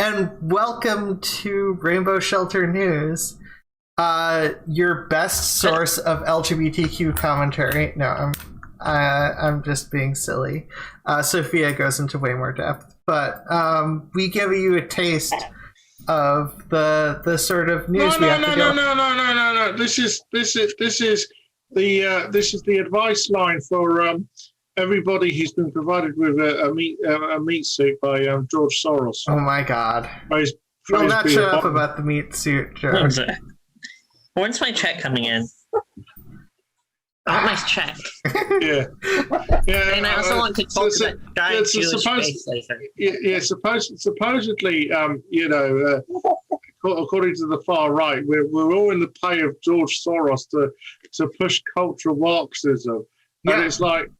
and welcome to Rainbow Shelter News, your best source of LGBTQ commentary. No, I'm just being silly. Sophia goes into way more depth, but we give you a taste of the sort of news we have to go. No. This is the advice line for everybody who's been provided with a meat suit by George Soros. Oh my God! You'll not shut up about the meat suit, George. When's my check coming in? I want my check. Yeah. And I also want to talk about dying Jewish face later. Yeah, supposedly, according to the far right, we're all in the pay of George Soros to push cultural Marxism. Yeah. And it's like,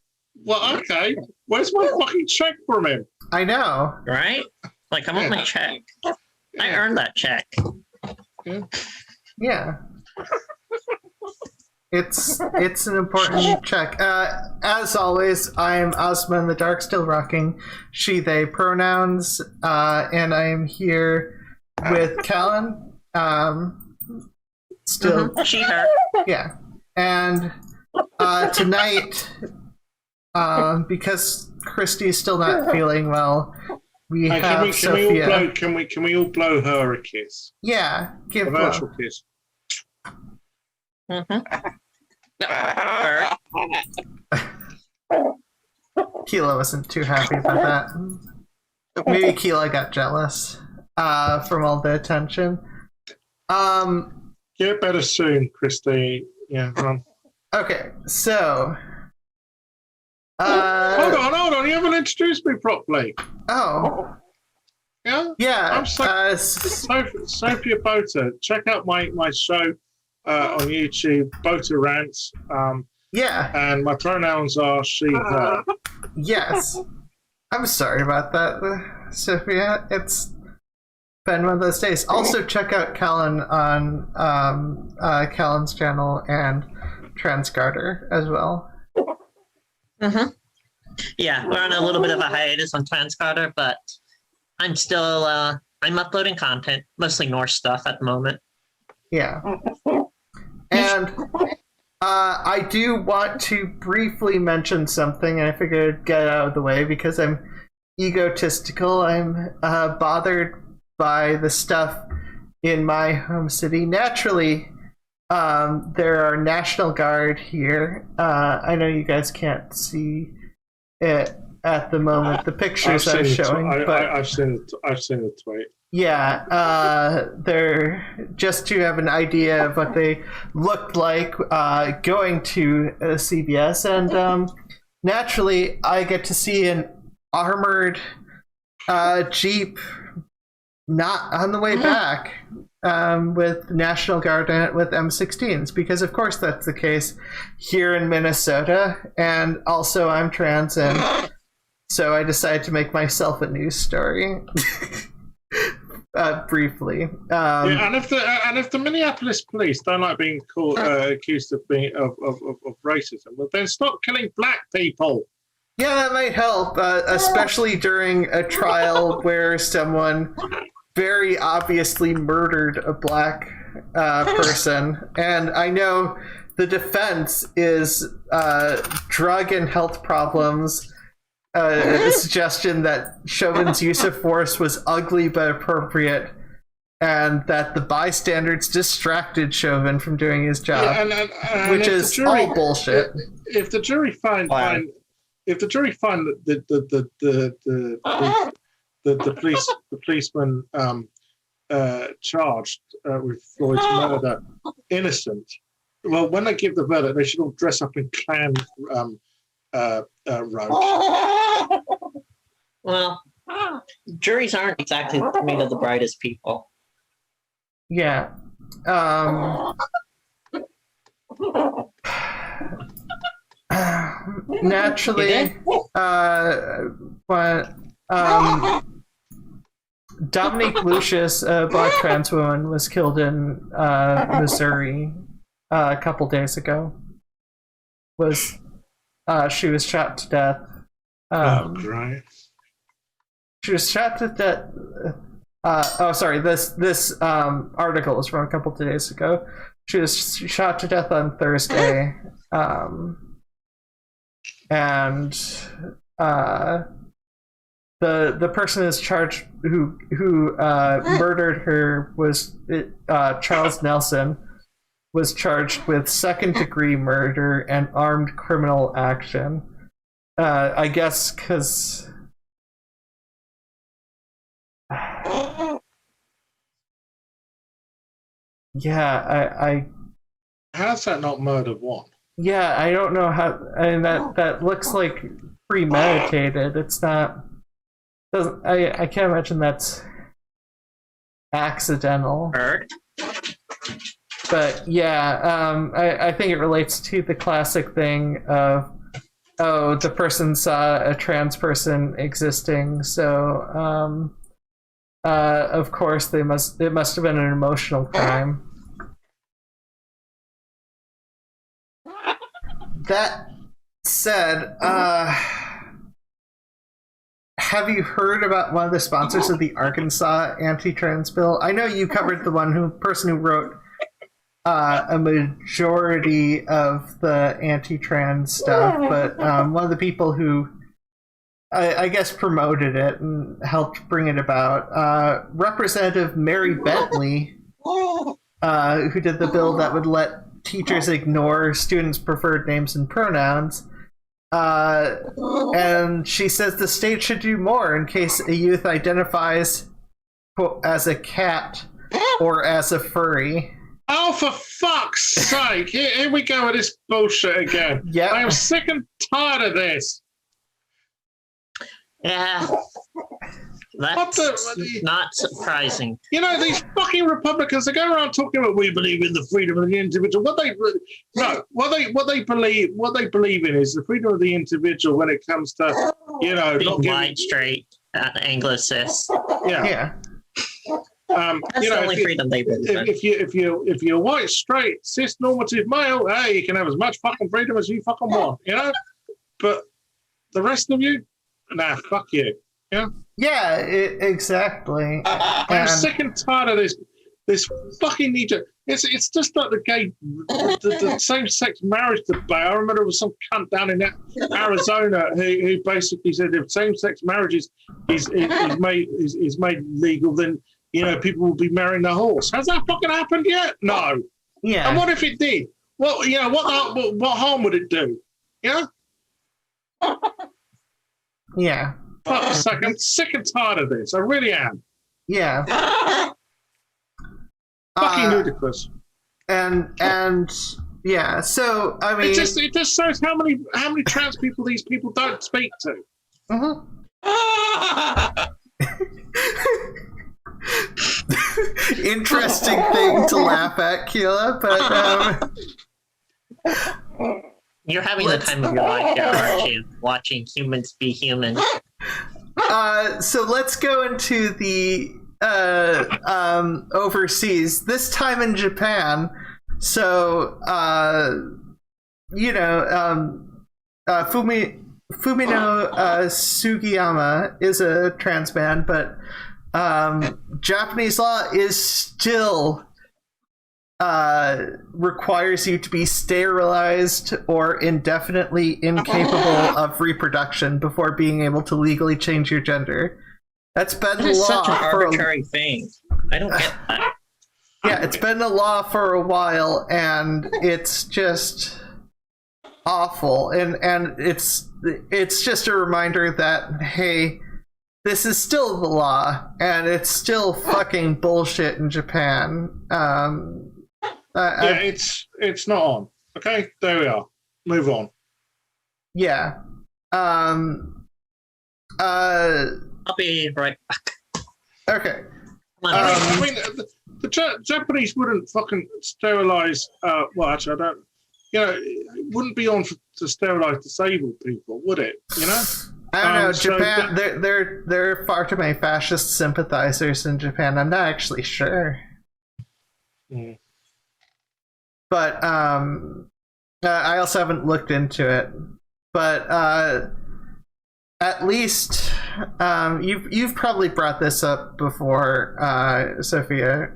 well, okay, where's my fucking check from him? I know. Right? Like, I want my check. I earned that check. Yeah. It's an important check. As always, I'm Ozma in the dark, still rocking she, they pronouns, and I am here with Calon. Still she, her. Yeah. And tonight, because Christy is still not feeling well, we have Sophia. Can we all blow her a kiss? Yeah, give a virtual kiss. Keela wasn't too happy about that. Maybe Keela got jealous from all the attention. Get better soon, Christy. Yeah, come on. Okay, so hold on. You haven't introduced me properly. Oh. Yeah? I'm Sophia Bota. Check out my show on YouTube, Bota Rants. Yeah. And my pronouns are she, her. Yes. I'm sorry about that, Sophia. It's been one of those days. Also, check out Calon on Calon's channel and Transgardr as well. Yeah, we're on a little bit of a hiatus on Transgardr, but I'm still I'm uploading content, mostly Norse stuff at the moment. Yeah. And I do want to briefly mention something, and I figured I'd get out of the way because I'm egotistical. I'm bothered by the stuff in my home city. Naturally, there are National Guard here. I know you guys can't see it at the moment, the pictures I'm showing. But I've seen the tweet. Yeah, they're just to have an idea of what they looked like going to CBS, and naturally, I get to see an armored Jeep not on the way back with National Guard in it with M16s, because of course that's the case here in Minnesota, and also I'm trans, and so I decided to make myself a news story. Briefly, and if the Minneapolis Police don't like being accused of racism, well, then stop killing black people. Yeah, that might help, especially during a trial where someone very obviously murdered a black person, and I know the defense is drug and health problems. A suggestion that Chauvin's use of force was ugly but appropriate, and that the bystanders distracted Chauvin from doing his job, which is all bullshit. If the jury find that the policeman charged with Floyd's murder innocent, well, when they give the verdict, they should all dress up in Klan robes. Well, juries aren't exactly made of the brightest people. Yeah. Naturally, but Dominique Lucius, a black trans woman, was killed in Missouri a couple days ago. She was shot to death. Right. She was shot to death Sorry. This article is from a couple of days ago. She was shot to death on Thursday, and the person is charged who murdered her was Charles Nelson, was charged with second-degree murder and armed criminal action. I guess because. Yeah, I How's that not murder one? yeah, I don't know how. I mean, that looks like premeditated. It's not. Doesn't I can't imagine that's accidental. Heard? But yeah, I think it relates to the classic thing of, oh, the person saw a trans person existing, so of course it must have been an emotional crime. That said, have you heard about one of the sponsors of the Arkansas anti-trans bill? I know you covered the person who wrote a majority of the anti-trans stuff, but one of the people who I guess promoted it and helped bring it about, Representative Mary Bentley, who did the bill that would let teachers ignore students' preferred names and pronouns. And she says the state should do more in case a youth identifies, quote, as a cat or as a furry. Oh, for fuck's sake! Here we go with this bullshit again. Yeah, I am sick and tired of this. Yeah. That's not surprising. You know, these fucking Republicans, they go around talking about we believe in the freedom of the individual. What they believe in is the freedom of the individual when it comes to, you know, Being not giving, white, straight, Anglo-cis. yeah. That's you know, the only freedom they believe in. If you're white, straight, cis normative male, hey, you can have as much fucking freedom as you fucking want, you know. But the rest of you, nah, fuck you. Yeah. Yeah, exactly. I'm sick and tired of this fucking knee-jerk. It's just like the same-sex marriage debate. I remember there was some cunt down in Arizona who basically said if same-sex marriage is made legal, then, you know, people will be marrying the horse. Has that fucking happened yet? No. Yeah. And what if it did? Well, you know, what harm would it do? Yeah. Yeah. Fuck's sake, I'm sick and tired of this. I really am. Yeah. Fucking ludicrous. And yeah, so I mean, it just shows how many trans people these people don't speak to. Interesting thing to laugh at, Keela, but You're having the time of your life here, aren't you? Watching humans be human. So let's go into the overseas. This time in Japan. So Fumino Sugiyama is a trans man, but Japanese law is still requires you to be sterilized or indefinitely incapable of reproduction before being able to legally change your gender. That's been the law. Such an arbitrary thing. I don't get that. Yeah, it's been the law for a while, and it's just awful. And it's just a reminder that, hey, this is still the law, and it's still fucking bullshit in Japan. It's not on. Okay, there we are. Move on. Yeah. I'll be right back. Okay. I mean, the Japanese wouldn't fucking sterilize. Well, actually, I don't. You know, it wouldn't be on to sterilize disabled people, would it? You know. I don't know. Japan. There are far too many fascist sympathizers in Japan. I'm not actually sure. Mm. But I also haven't looked into it. But at least you've probably brought this up before, Sophia.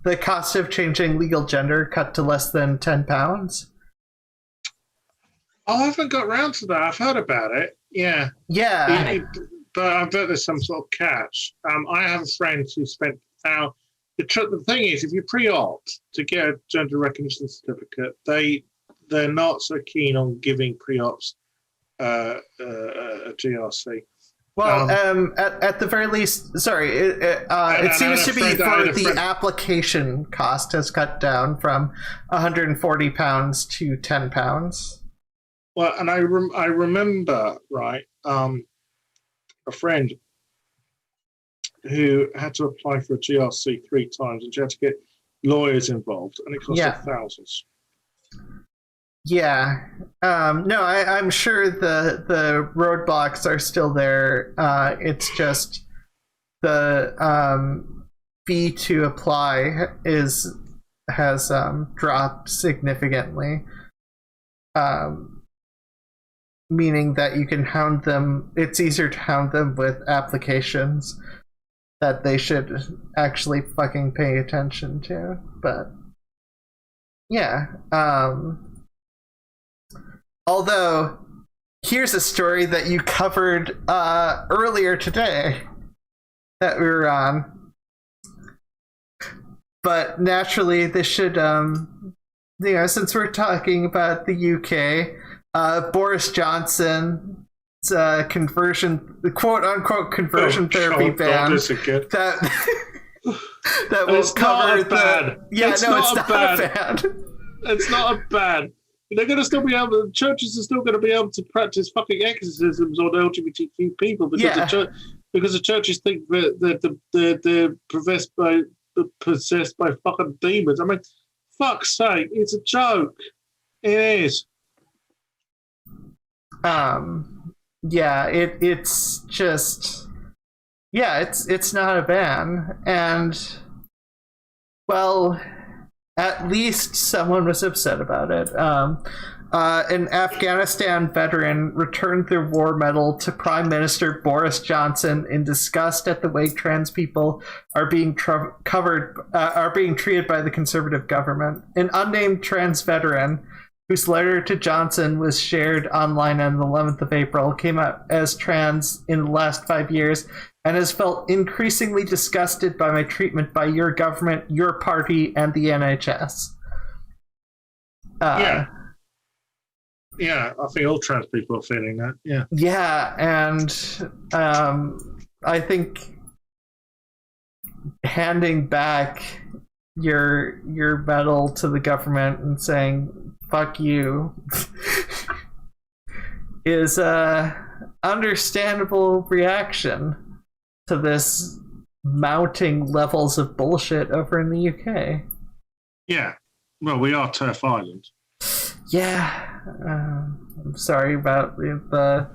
The cost of changing legal gender cut to less than £10. I haven't got round to that. I've heard about it. Yeah. Yeah. But I bet there's some sort of catch. I have a friend who spent now. The thing is, if you pre-opt to get a gender recognition certificate, they're not so keen on giving pre-ops a GRC. Well, at the very least, sorry, it seems to be for the application cost has cut down from £140 to £10. Well, and I remember, right, a friend who had to apply for a GRC 3 times, and she had to get lawyers involved, and it cost her thousands. Yeah. No, I'm sure the roadblocks are still there. It's just the fee to apply has dropped significantly. Meaning that you can hound them. It's easier to hound them with applications that they should actually fucking pay attention to. But yeah. Although, here's a story that you covered earlier today that we were on. But naturally, this should, since we're talking about the UK, Boris Johnson's quote-unquote conversion therapy ban that will cover the... Yeah, it's not a ban. It's not a ban. They're going to still be able. Churches are still going to be able to practice fucking exorcisms on LGBTQ people because the churches think that they're possessed by fucking demons. I mean, fuck's sake, it's a joke. It is. It's just. It's not a ban, and well. At least someone was upset about it. An Afghanistan veteran returned their war medal to Prime Minister Boris Johnson in disgust at the way trans people are being treated by the Conservative government. An unnamed trans veteran, whose letter to Johnson was shared online on the 11th of April, came out as trans in the last 5 years and has felt increasingly disgusted by my treatment by your government, your party, and the NHS. Yeah, I think all trans people are feeling that, yeah. Yeah, and I think handing back your medal to the government and saying, fuck you, is a understandable reaction to this mounting levels of bullshit over in the UK. Yeah, well, we are Turf Island. Yeah, I'm sorry about the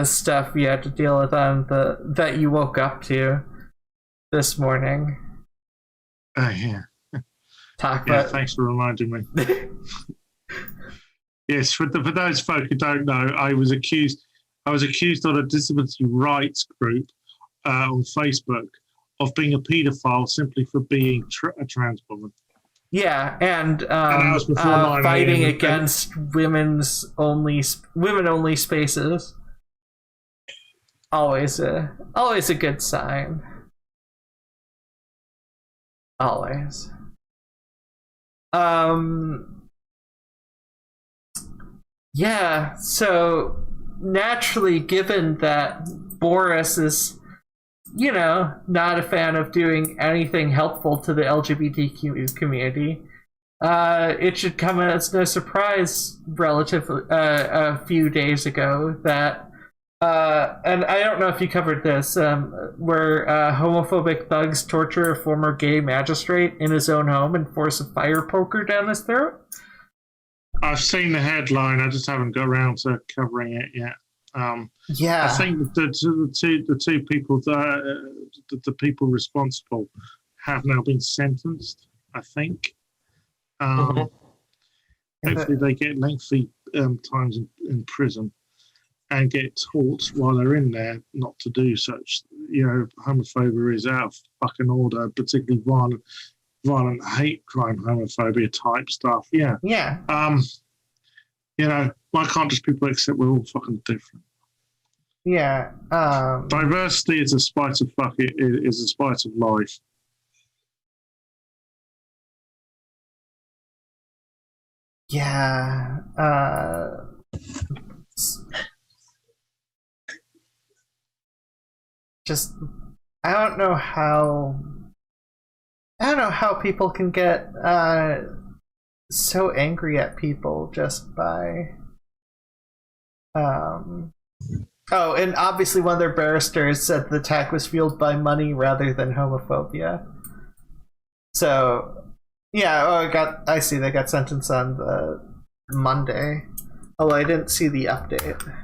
stuff you had to deal with on that you woke up to this morning. Oh yeah. Thanks for reminding me. Yes, for those folk who don't know, I was accused on a disability rights group on Facebook of being a paedophile simply for being a trans woman. Yeah, and fighting against women-only spaces. Always a good sign. Always. Yeah, so naturally, given that Boris is, not a fan of doing anything helpful to the LGBTQ community, it should come as no surprise relatively a few days ago that, and I don't know if you covered this, where homophobic thugs torture a former gay magistrate in his own home and force a fire poker down his throat. I've seen the headline. I just haven't got around to covering it yet. I think the two people, the people responsible, have now been sentenced. I think. Hopefully, they get lengthy times in prison and get taught while they're in there not to do such. Homophobia is out of fucking order, particularly violent hate crime, homophobia type stuff. Yeah. Yeah. Why can't just people accept we're all fucking different? Yeah. Diversity is a spice of is a spice of life. Yeah. Just I don't know how people can get so angry at people just by Oh, and obviously one of their barristers said the attack was fueled by money rather than homophobia. So, yeah, I see they got sentenced on the Monday. Although I didn't see the update.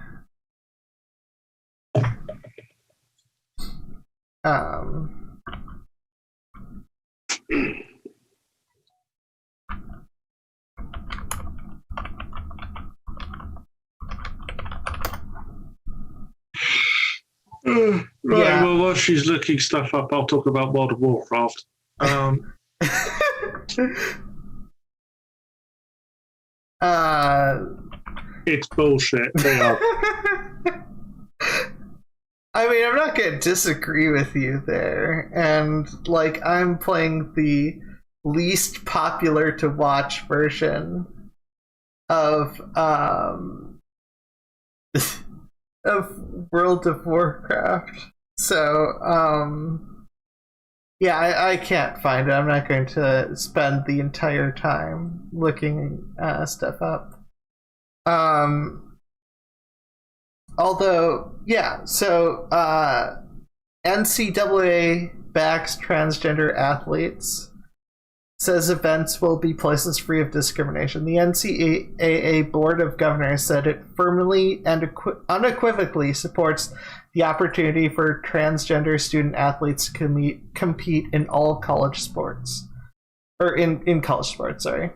Right, Yeah. well, while she's looking stuff up, I'll talk about World of Warcraft. It's bullshit. They are. I mean, I'm not gonna disagree with you there, and I'm playing the least popular to watch version of of World of Warcraft. So yeah, I can't find it. I'm not going to spend the entire time looking stuff up. Although, yeah, so NCAA backs transgender athletes, says events will be places free of discrimination. The NCAA Board of Governors said it firmly and unequivocally supports the opportunity for transgender student athletes to compete in all college sports. Or in college sports, sorry.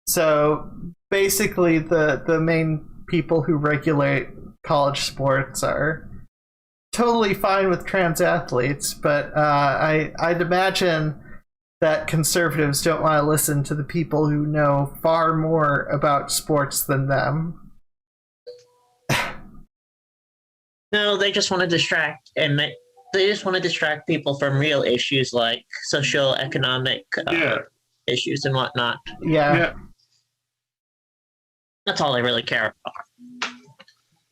So basically the main people who regulate college sports are totally fine with trans athletes, but I'd imagine that conservatives don't want to listen to the people who know far more about sports than them. No, they just want to distract people from real issues like socioeconomic issues and whatnot. Yeah. That's all they really care about.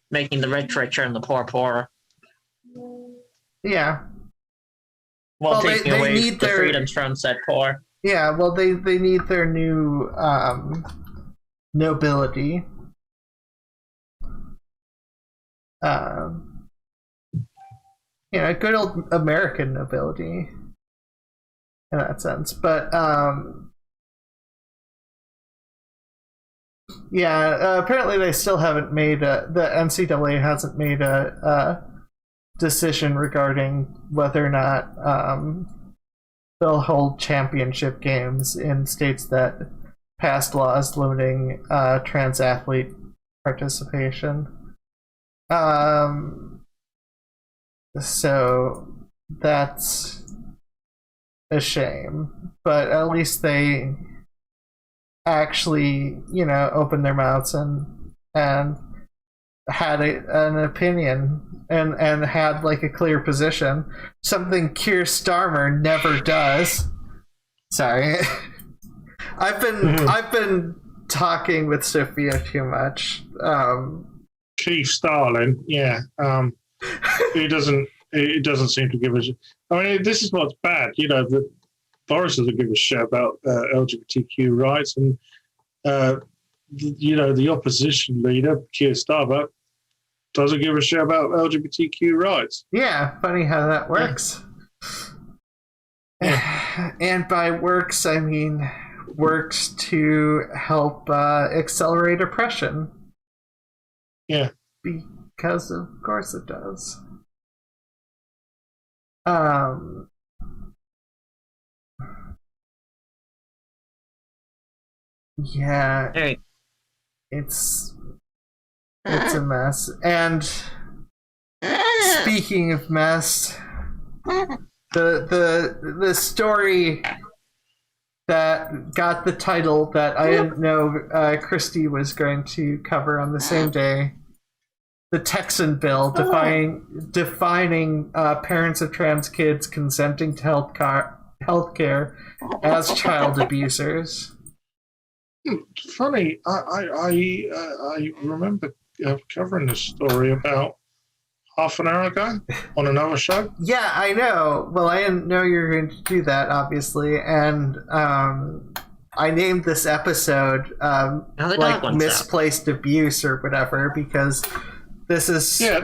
Making the rich richer and the poor poorer. Yeah. While taking they away need the their freedoms from said poor. Yeah, well, they need their new nobility. Good old American nobility in that sense. But apparently they still haven't made the NCAA hasn't made a decision regarding whether or not they'll hold championship games in states that passed laws limiting trans athlete participation. So that's a shame, but at least they actually, opened their mouths and had an opinion and had a clear position, something Keir Starmer never does. Sorry. I've been talking with Sophia too much. Chief Starling, yeah. It doesn't seem to give us. I mean, this is what's bad. That Boris doesn't give a shit about LGBTQ rights, and the opposition leader Keir Starmer doesn't give a shit about LGBTQ rights. Yeah, funny how that works. Yeah. And by works, I mean works to help accelerate oppression. Yeah. Because of course it does. Yeah. Hey, it's a mess. And speaking of mess, the story that got the title that I didn't know Christy was going to cover on the same day, the Texan bill defining parents of trans kids consenting to healthcare as child abusers. Funny, I remember covering this story about half an hour ago on another show. Yeah, I know. Well, I didn't know you were going to do that, obviously, and I named this episode like misplaced abuse or whatever because this is child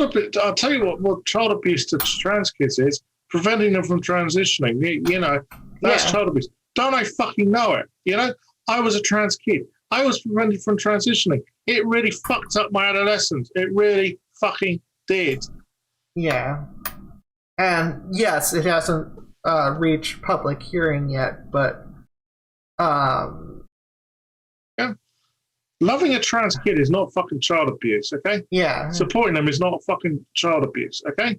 abuse. I'll tell you what child abuse to trans kids is: preventing them from transitioning. You know, that's child abuse. Don't I fucking know it? You know, I was a trans kid. I was prevented from transitioning. It really fucked up my adolescence. It really fucking did. Yeah. And yes, it hasn't reached public hearing yet, but loving a trans kid is not fucking child abuse, okay? Yeah. Supporting them is not fucking child abuse, okay?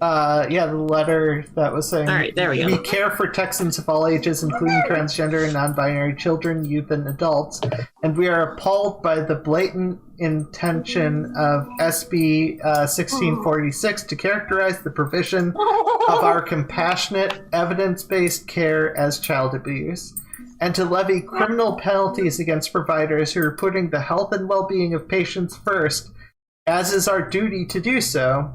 The letter that was saying, all right, there we go. We care for Texans of all ages, including transgender and non-binary children, youth, and adults, and we are appalled by the blatant intention of SB 1646 to characterize the provision of our compassionate, evidence-based care as child abuse, and to levy criminal penalties against providers who are putting the health and well-being of patients first, as is our duty to do so,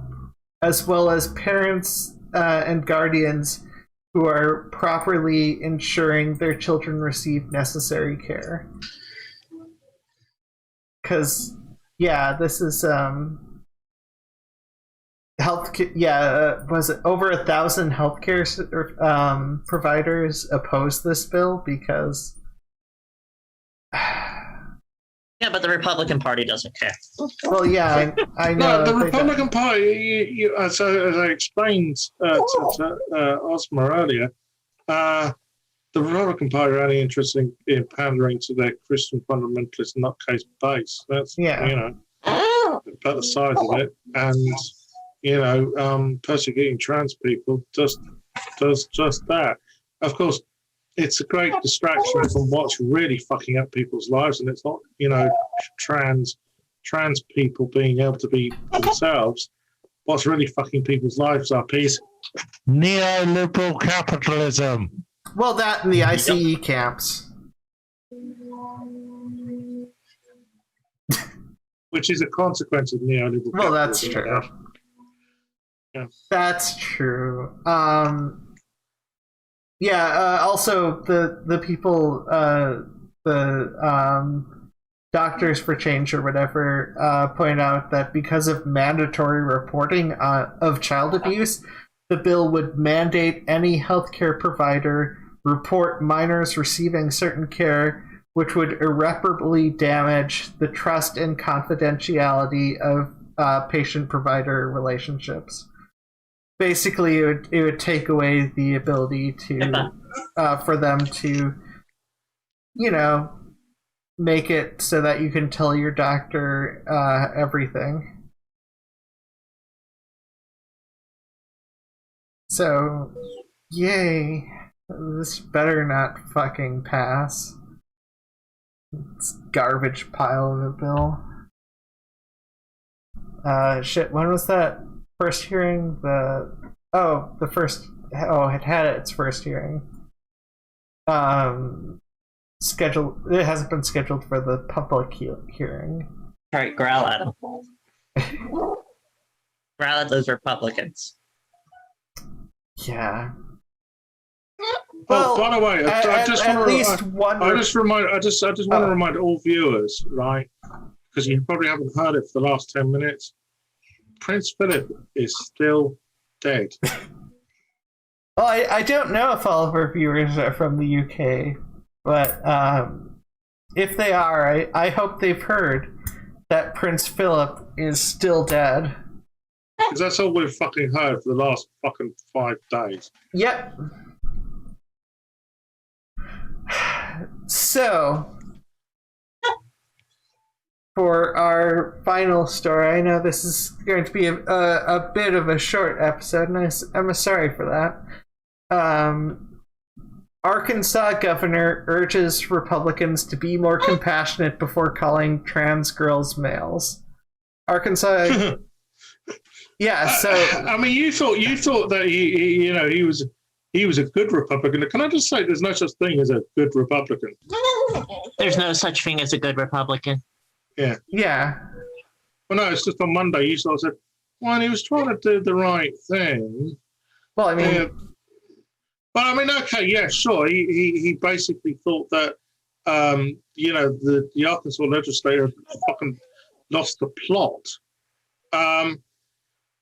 as well as parents and guardians who are properly ensuring their children receive necessary care. Because, this is was it over 1,000 healthcare providers opposed this bill because. Yeah, but the Republican Party doesn't care. Well, yeah, I know. No, the Republican Party, as I explained to Ozma earlier, the Republican Party are only interested in pandering to their Christian fundamentalist nutcase base. That's, about the size of it. And, persecuting trans people does just that. Of course, it's a great distraction from what's really fucking up people's lives, and it's not, trans people being able to be themselves. What's really fucking people's lives up is neoliberal capitalism. Well, that and the ICE camps. Which is a consequence of neoliberal capitalism. Well, that's true. Yeah. That's true. Also, the people, Doctors for Change or whatever, point out that because of mandatory reporting of child abuse, the bill would mandate any healthcare provider report minors receiving certain care, which would irreparably damage the trust and confidentiality of patient-provider relationships. Basically, it would take away the ability to for them to, make it so that you can tell your doctor everything. So, yay. This better not fucking pass. It's garbage pile of a bill. When was that first hearing? It had its first hearing. It hasn't been scheduled for the public hearing. All right, growl at them. Growl at those Republicans. Yeah. Well, by the way, I just want to remind all viewers, right? Because you probably haven't heard it for the last 10 minutes. Prince Philip is still dead. Well, I don't know if all of our viewers are from the UK, but if they are, I hope they've heard that Prince Philip is still dead. Because that's all we've fucking heard for the last fucking 5 days. Yep. So, for our final story, I know this is going to be a bit of a short episode, and I'm sorry for that. Arkansas governor urges Republicans to be more compassionate before calling trans girls males. Arkansas... Yeah, so... I mean, you thought that he was a good Republican. Can I just say there's no such thing as a good Republican? There's no such thing as a good Republican. Yeah. Yeah. Well, no, it's just on Monday you sort of said, well, he was trying to do the right thing. Well, I mean... But I mean, okay, yeah, sure. He basically thought that, the Arkansas legislature fucking lost the plot.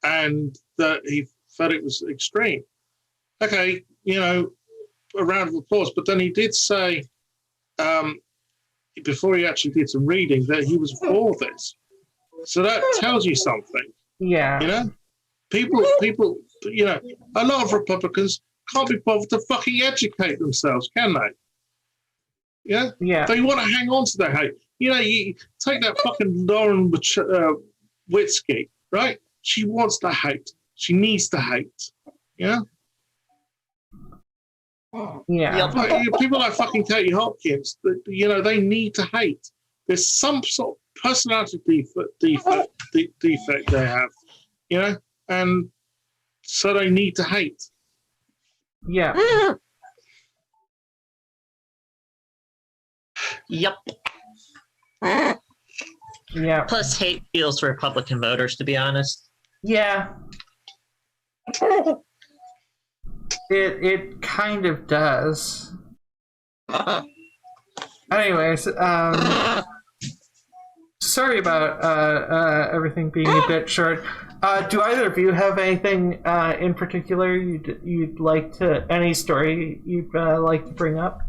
And that he felt it was extreme. Okay, a round of applause. But then he did say, before he actually did some reading, that he was for this. So that tells you something. Yeah. People, a lot of Republicans can't be bothered to fucking educate themselves, can they? Yeah? Yeah. They want to hang on to their hate. You take that fucking Lauren Witzke, right? She wants to hate. She needs to hate. Yeah? Yeah. People like fucking Katie Hopkins, they need to hate. There's some sort of personality defect they have, and so they need to hate. Yeah. Yep. Yeah. Plus, hate feels for Republican voters, to be honest. Yeah. It kind of does. Anyways, sorry about everything being a bit short. Do either of you have anything in particular you'd like to, any story you'd like to bring up?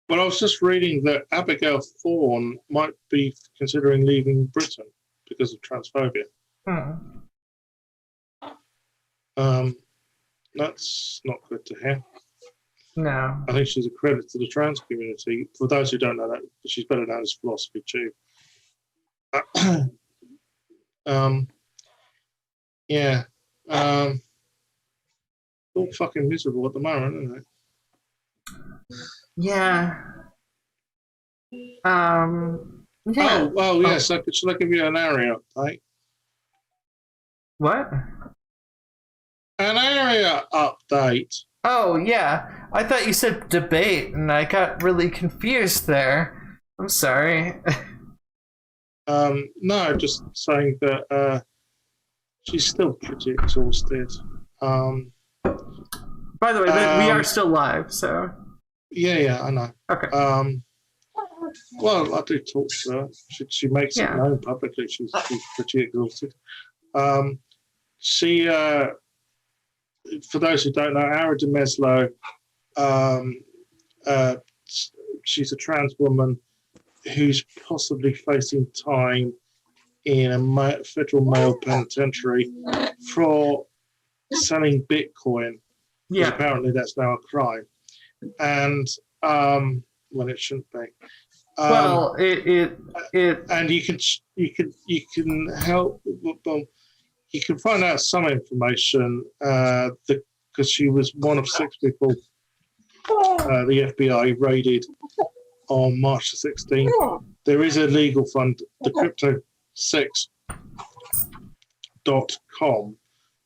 Well, I was just reading that Abigail Thorne might be considering leaving Britain because of transphobia. That's not good to hear. No. I think she's a credit to the trans community. For those who don't know that, she's better known as Philosophy Tube. All fucking miserable at the moment, isn't it? Yeah. Yeah. Oh, yes. Should I give you an area update? What? An area update. Oh, yeah. I thought you said debate, and I got really confused there. I'm sorry. No, just saying that she's still pretty exhausted. By the way, we are still live, so... Yeah, I know. Okay. Well, I do talk to her. She makes it known publicly. She's pretty exhausted. She, for those who don't know, Ara DeMeslo, she's a trans woman who's possibly facing time in a federal male penitentiary for selling Bitcoin. Yeah. Apparently that's now a crime. And when it shouldn't be. Well, it and you can help. You can find out some information because she was one of 6 people the FBI raided on March the 16th. There is a legal fund, the crypto6.com.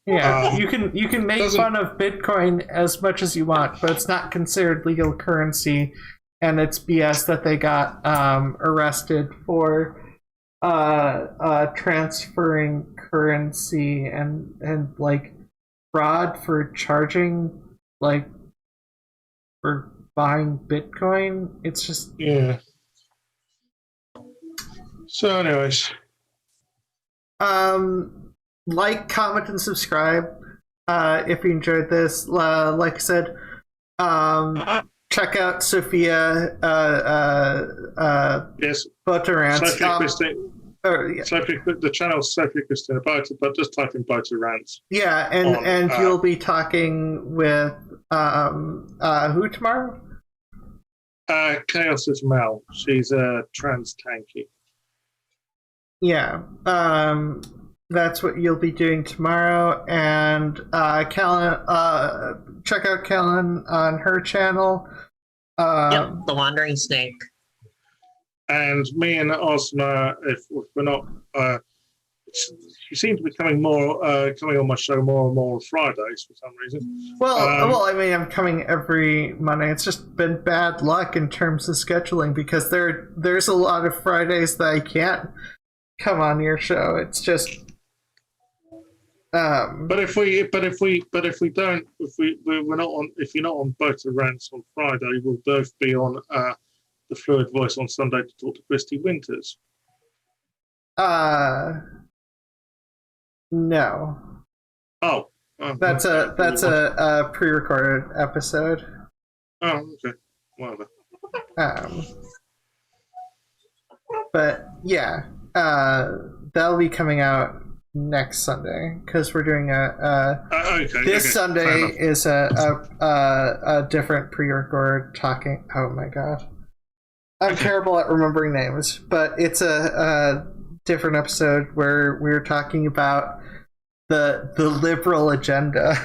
Yeah, you can make fun of Bitcoin as much as you want, but it's not considered legal currency, and it's BS that they got arrested for transferring currency and like fraud for charging, like for buying Bitcoin. It's just So, anyways, like, comment, and subscribe if you enjoyed this. Like I said, check out Sophia Yes, Botarant's. Sophia Christine. Yeah. The channel's Sophia Christina Boater, but just type in Boater Rants. Yeah, and you'll be talking with who tomorrow? Chaos is Mel. She's a trans tanky. Yeah, that's what you'll be doing tomorrow. And Calon, check out Calon on her channel. Yep, The Wandering Snake. And me and Ozma, if we're not, she seems to be coming on my show more and more on Fridays for some reason. Well, I mean, I'm coming every Monday. It's just been bad luck in terms of scheduling because there's a lot of Fridays that I can't come on your show. It's just. But if you're not on Boater Rants on Friday, we'll both be on the Fluid Voice on Sunday to talk to Christy Winters. No. Oh. That's a pre-recorded episode. Oh, okay. Whatever. But yeah, that'll be coming out next Sunday because we're doing this Sunday is a different pre-record talking. Oh my god, I'm terrible at remembering names, but it's a different episode where we're talking about the liberal agenda.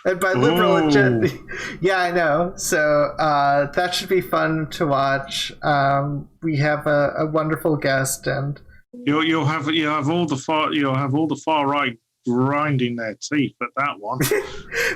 And by liberal agenda, yeah, I know. So that should be fun to watch. We have a wonderful guest, and you'll have all the far right grinding their teeth at that one.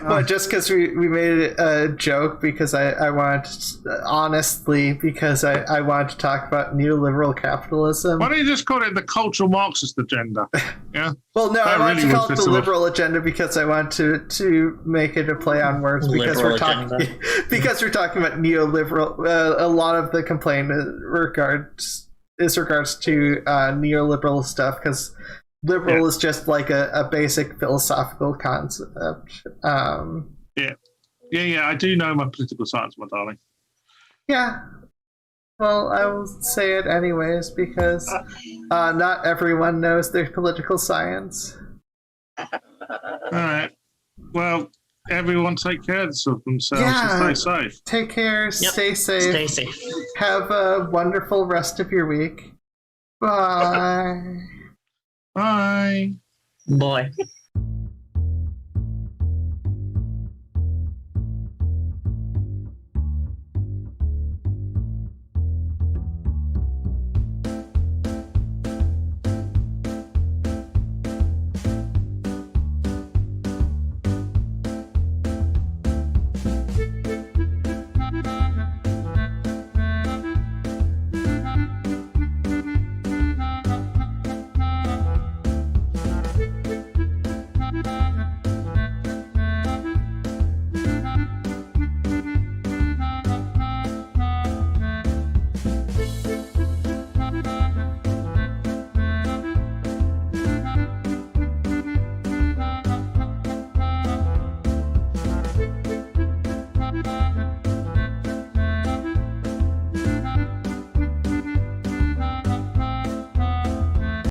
But just because we made it a joke because I wanted to, honestly, because I wanted to talk about neoliberal capitalism. Why don't you just call it the cultural Marxist agenda? Yeah. Well, no, I wanted really to call it the liberal agenda because I want to make it a play on words because we're talking about neoliberal. A lot of the complaint regards to neoliberal stuff because liberal is just like a basic philosophical concept. Yeah, I do know my political science, my darling. Yeah. Well, I will say it anyways because not everyone knows their political science. All right. Well, everyone take care of themselves and stay safe. Take care. Yep. Stay safe. Stay safe. Have a wonderful rest of your week. Bye. Bye. Boy.